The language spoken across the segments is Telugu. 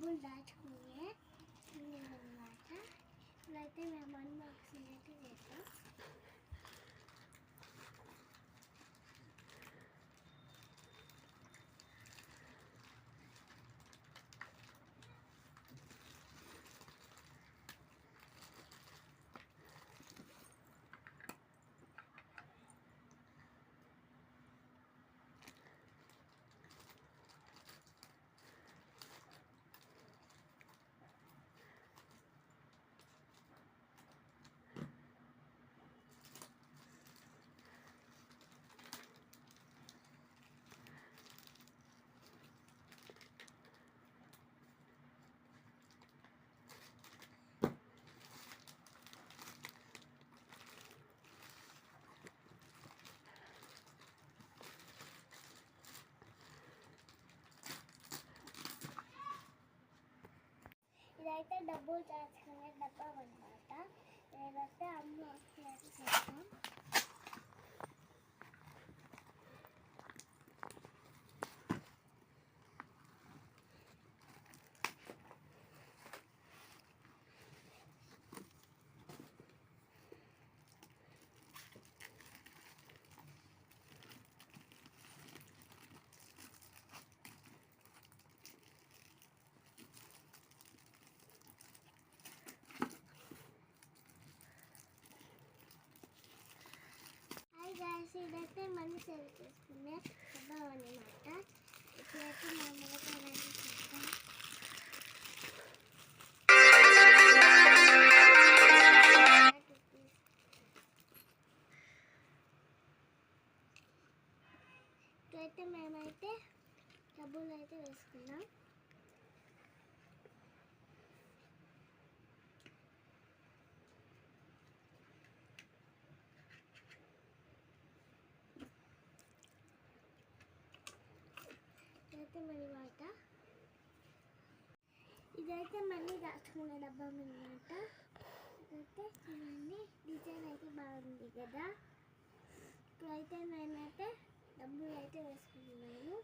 డబ్బులు దాచుకునే అన్నమాట. ఇప్పుడైతే మేము అన్బాక్సింగ్ అయితే చేస్తాం. ఇదైతే డబ్బులు దాచుకునే డబ్బా అన్నమాట. నేనైతే అన్బాక్సింగ్ చేస్తాం. ఇదైతే మనీ సేవ్ చేసుకునే డబ్బా అన్నమాట. ఇప్పుడైతే మామూలుగా రెడీ చేస్తాం. ఇప్పుడైతే మేమైతే డబ్బులు అయితే వేసుకున్నాం. మనీ మాట. ఇదైతే మనీ దాచుకునే డబ్బా అన్నమాట. ఇదైతే చూడండి, డిజైన్ అయితే బాగుంది కదా. ఇప్పుడైతే నేనైతే డబ్బులు అయితే వేసుకుంటున్నాను.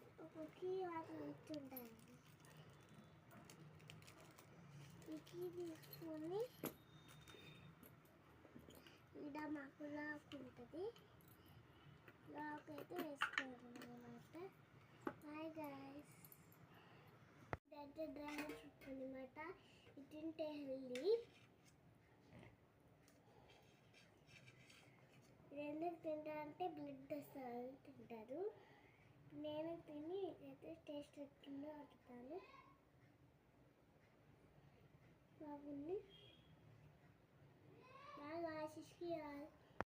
ఒక్కొక్కటి వాటిని ఇచ్చుంటాయండి. ఈ కీ తీసుకొని ఇక్కడ మాకు లాక్ ఉంటుంది. లాక్ అయితే వేసుకోవాలన్నమాట. హాయ్ గాయస్, ఇదైతే డ్రాగన్ ఫ్రూట్ అన్నమాట. ఇది తింటే హెల్దీ. ఇది ఎందుకు తింటారంటే బ్లడ్ వస్తుంది తింటారు. నేను తిని అయితే టేస్ట్ ఎట్టుందో అడుగుతాను. బాగుంది. బాగా ఆశిష్కి